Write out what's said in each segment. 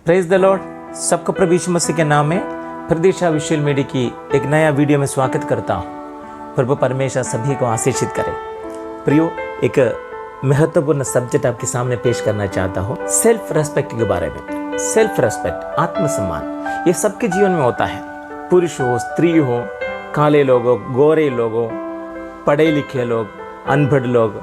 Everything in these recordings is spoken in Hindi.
Praise the Lord. सबको प्रभु यीशु मसीह के नाम में प्रदिशा विजुअल मीडिया की एक नया वीडियो में स्वागत करता हूँ। प्रभु परमेश्वर सभी को आशीषित करे। प्रियो, एक महत्वपूर्ण सब्जेक्ट आपके सामने पेश करना चाहता हूँ, सेल्फ रेस्पेक्ट के बारे में। सेल्फ रेस्पेक्ट, आत्मसम्मान, ये सबके जीवन में होता है। पुरुष हो, स्त्री हो, काले लोग हो, गोरे लोग हो, पढ़े लिखे लोग, अनपढ़ लोग,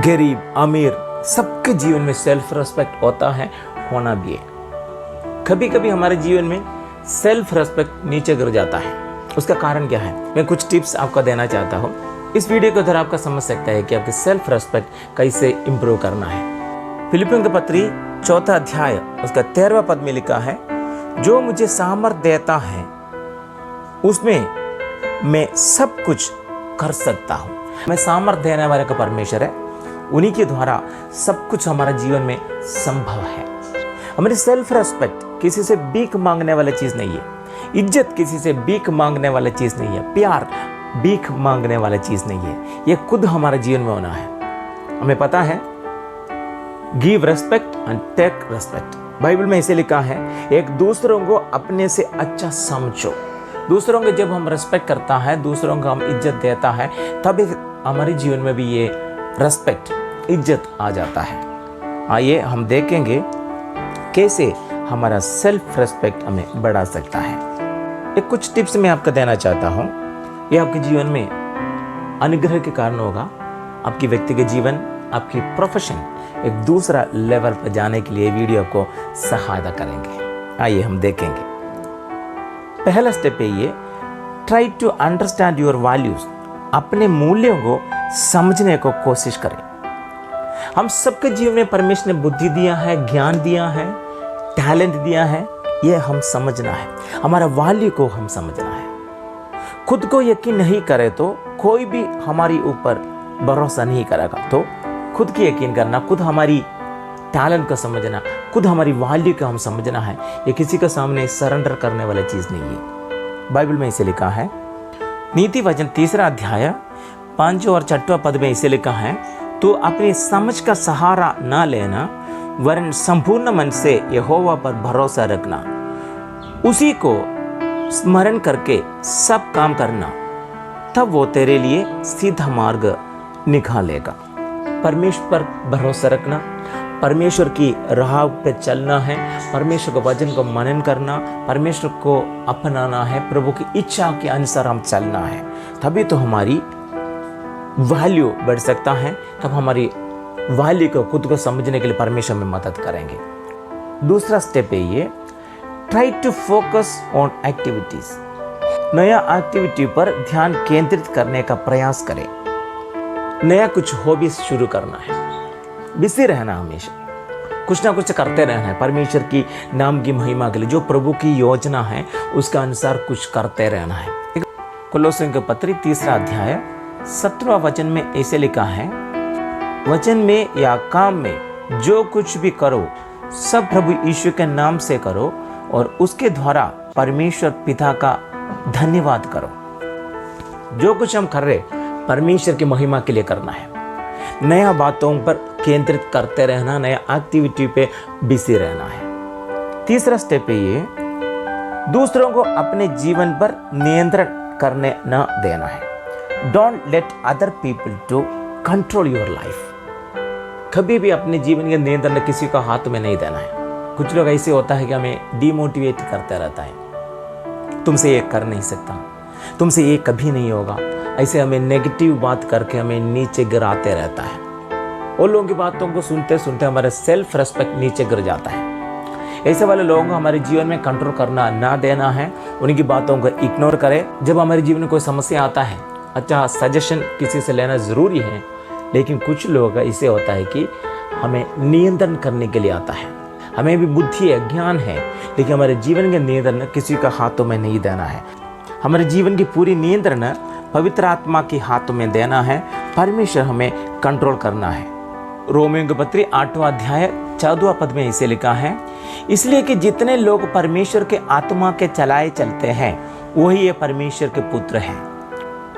गरीब अमीर, सबके जीवन में सेल्फ रेस्पेक्ट होता है, होना भी है। कभी कभी हमारे जीवन में सेल्फ रेस्पेक्ट नीचे गिर जाता है। उसका कारण क्या है, मैं कुछ टिप्स आपको देना चाहता हूँ। इस वीडियो के द्वारा आपका समझ सकता है कि आपके सेल्फ रेस्पेक्ट कैसे इंप्रूव करना है। फिलिपियों की पत्री 4 अध्याय उसका 13वां पद में लिखा है, जो मुझे सामर्थ देता है उसमें मैं सब कुछ कर सकता हूँ। मैं सामर्थ देने वाले का परमेश्वर है, उन्हीं के द्वारा सब कुछ हमारे जीवन में संभव है। हमारी सेल्फ रेस्पेक्ट किसी से भीख मांगने वाली चीज नहीं है। इज्जत किसी से भीख मांगने वाली चीज नहीं है। प्यार भीख मांगने वाली चीज नहीं है। यह खुद हमारे जीवन में होना है। हमें पता है, give respect and take respect. Bible में इसे लिखा है, एक दूसरों को अपने से अच्छा समझो। दूसरों के जब हम रेस्पेक्ट करता है, दूसरों को हम इज्जत देता है, तभी हमारे जीवन में भी ये रेस्पेक्ट, इज्जत आ जाता है। आइए हम देखेंगे कैसे हमारा सेल्फ रेस्पेक्ट हमें बढ़ा सकता है। एक कुछ टिप्स मैं आपको देना चाहता हूँ। ये आपके जीवन में अनुग्रह के कारण होगा। आपकी व्यक्तिगत जीवन, आपकी प्रोफेशन एक दूसरा लेवल पर जाने के लिए वीडियो को सहायता करेंगे। आइए हम देखेंगे। पहला स्टेप है ये, try to understand your values. अपने मूल्यों को समझने को कोशिश करें। हम सबके जीवन में परमेश्वर ने बुद्धि दिया है, ज्ञान दिया है, टैलेंट दिया है। ये हम समझना है, हमारा वैल्यू को हम समझना है। खुद को यकीन नहीं करे तो कोई भी हमारी ऊपर भरोसा नहीं करेगा। तो खुद की यकीन करना, खुद हमारी टैलेंट को समझना, खुद हमारी वैल्यू को हम समझना है। ये किसी के सामने सरेंडर करने वाली चीज नहीं है। बाइबल में इसे लिखा है, नीति वचन 3 अध्याय 5 और 6वां पद में इसे लिखा है, तो अपनी समझ का सहारा ना लेना, वरन संपूर्ण मन से यहोवा पर भरोसा रखना, उसी को स्मरण करके सब काम करना, तब वो तेरे लिए सीधा मार्ग निकालेगा। परमेश्वर पर भरोसा रखना, परमेश्वर की राह पे चलना है, परमेश्वर के वचन को मनन करना, परमेश्वर को अपनाना है, प्रभु की इच्छा के अनुसार हम चलना है। तभी तो हमारी वैल्यू बढ़ सकता है। तब हमारी वैल्यू को, खुद को समझने के लिए परमेश्वर में मदद करेंगे। दूसरा स्टेप है ये, try to focus on activities. नया एक्टिविटी पर ध्यान केंद्रित करने का प्रयास करें। नया कुछ हॉबीज शुरू करना है। बिजी रहना, हमेशा कुछ ना कुछ करते रहना है। परमेश्वर की नाम की महिमा के लिए जो प्रभु की योजना है उसका अनुसार कुछ करते रहना है। कोलोसियों की पत्री 3 अध्याय 17वां वचन में ऐसे लिखा है, वचन में या काम में जो कुछ भी करो सब प्रभु यीशु के नाम से करो और उसके द्वारा परमेश्वर पिता का धन्यवाद करो। जो कुछ हम कर रहे परमेश्वर की महिमा के लिए करना है। नया बातों पर केंद्रित करते रहना, नया एक्टिविटी पे बिजी रहना है। तीसरा स्टेप है ये, दूसरों को अपने जीवन पर नियंत्रण करने न देना है। Don't let other people to control your life. कभी भी अपने जीवन के नियंत्रण किसी का हाथ में नहीं देना है। कुछ लोग ऐसे होता है कि हमें डिमोटिवेट करता रहता है, तुमसे ये कर नहीं सकता, तुमसे ये कभी नहीं होगा, ऐसे हमें नेगेटिव बात करके हमें नीचे गिराते रहता है। और लोगों की बातों को सुनते सुनते हमारा सेल्फ रेस्पेक्ट नीचे गिर जाता है। ऐसे वाले लोगों को हमारे जीवन में कंट्रोल करना ना देना है। उनकी बातों को इग्नोर करें। जब हमारे जीवन में कोई समस्या आता है, अच्छा सजेशन किसी से लेना ज़रूरी है, लेकिन कुछ लोग ऐसे होता है कि हमें नियंत्रण करने के लिए आता है। हमें भी बुद्धि है, ज्ञान है, लेकिन हमारे जीवन के नियंत्रण किसी का हाथों में नहीं देना है। हमारे जीवन की पूरी नियंत्रण पवित्र आत्मा के हाथों में देना है। परमेश्वर हमें कंट्रोल करना है। रोमियों की पत्री 8वां अध्याय 14वां पद में इसे लिखा है, इसलिए कि जितने लोग परमेश्वर के आत्मा के चलाए चलते हैं वही ये परमेश्वर के पुत्र हैं।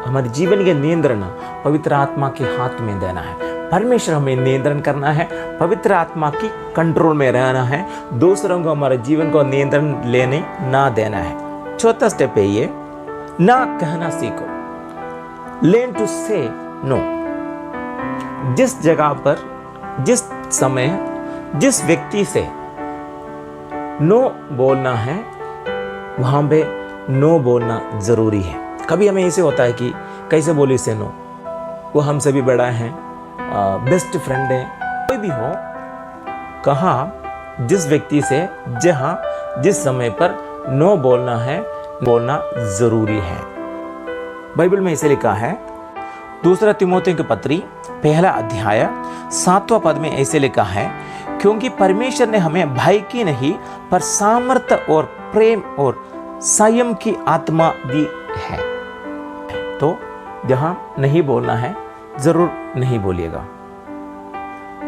हमारे जीवन के नियंत्रण पवित्र आत्मा के हाथ में देना है। परमेश्वर हमें नियंत्रण करना है, पवित्र आत्मा की कंट्रोल में रहना है, दूसरों को हमारे जीवन को नियंत्रण लेने ना देना है। चौथा स्टेप है ये, ना कहना सीखो, लर्न टू से नो। जिस जगह पर, जिस समय, जिस व्यक्ति से नो बोलना है, वहां पे नो बोलना जरूरी है। कभी हमें ऐसे होता है कि कैसे बोले इसे नो, वो हमसे भी बड़ा है, बेस्ट फ्रेंड है, कोई भी हो, कहा जिस व्यक्ति से जहां जिस समय पर नो बोलना है, बोलना जरूरी है। बाइबल में ऐसे लिखा है, दूसरा तिमोथियों की पत्री 1 अध्याय 7वां पद में ऐसे लिखा है, क्योंकि परमेश्वर ने हमें भय की नहीं पर सामर्थ्य और प्रेम और संयम की आत्मा दी है। तो जहां नहीं बोलना है जरूर नहीं बोलिएगा।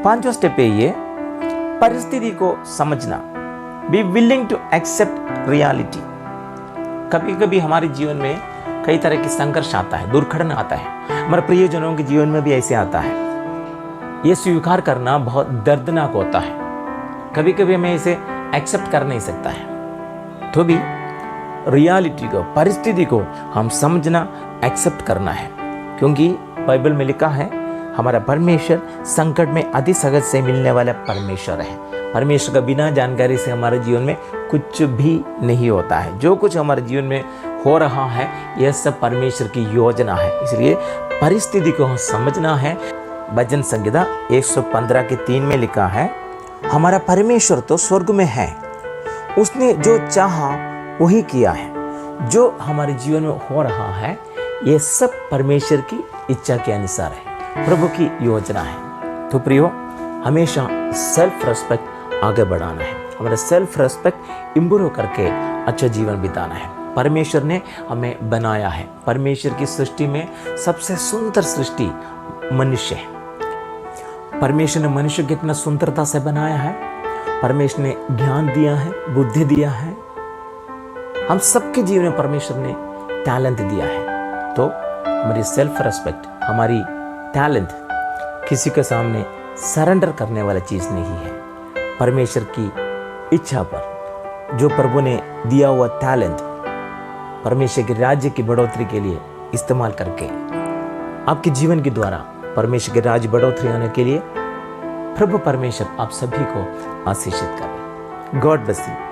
5वां स्टेप है ये, परिस्थिति को समझना, be willing to accept reality. कभी कभी हमारे जीवन में कई तरह की संघर्ष आता है, दुर्घटना आता है, हमारे प्रियजनों के जीवन में भी ऐसे आता है। ये स्वीकार करना बहुत दर्दनाक होता है, कभी कभी हमें इसे एक्सेप्ट कर नहीं सकता है। तो भी रियलिटी को, परिस्थिति को हम समझना, एक्सेप्ट करना है, क्योंकि बाइबल में लिखा है हमारा परमेश्वर संकट में अति सहज से मिलने वाला परमेश्वर है। परमेश्वर का बिना जानकारी से हमारे जीवन में कुछ भी नहीं होता है। जो कुछ हमारे जीवन में हो रहा है यह सब परमेश्वर की योजना है, इसलिए परिस्थिति को समझना है। भजन संहिता 115 के 3 में लिखा है, हमारा परमेश्वर तो स्वर्ग में है, उसने जो चाहा वही किया है। जो हमारे जीवन में हो रहा है यह सब परमेश्वर की इच्छा के अनुसार है, प्रभु की योजना है। तो प्रियो, हमेशा सेल्फ रेस्पेक्ट आगे बढ़ाना है, हमारा सेल्फ रेस्पेक्ट इंप्रूव करके अच्छा जीवन बिताना है। परमेश्वर ने हमें बनाया है, परमेश्वर की सृष्टि में सबसे सुंदर सृष्टि मनुष्य है। परमेश्वर ने मनुष्य को कितना सुंदरता से बनाया है, परमेश्वर ने ज्ञान दिया है, बुद्धि दिया है, हम सबके जीवन में परमेश्वर ने टैलेंट दिया है। तो हमारी सेल्फ रेस्पेक्ट, हमारी टैलेंट किसी के सामने सरेंडर करने वाला चीज नहीं है। परमेश्वर की इच्छा पर जो प्रभु ने दिया हुआ टैलेंट परमेश्वर के राज्य की बढ़ोतरी के लिए इस्तेमाल करके आपके जीवन के द्वारा परमेश्वर के राज्य बढ़ोतरी होने के लिए प्रभु परमेश्वर आप सभी को आशीषित करे। God bless you.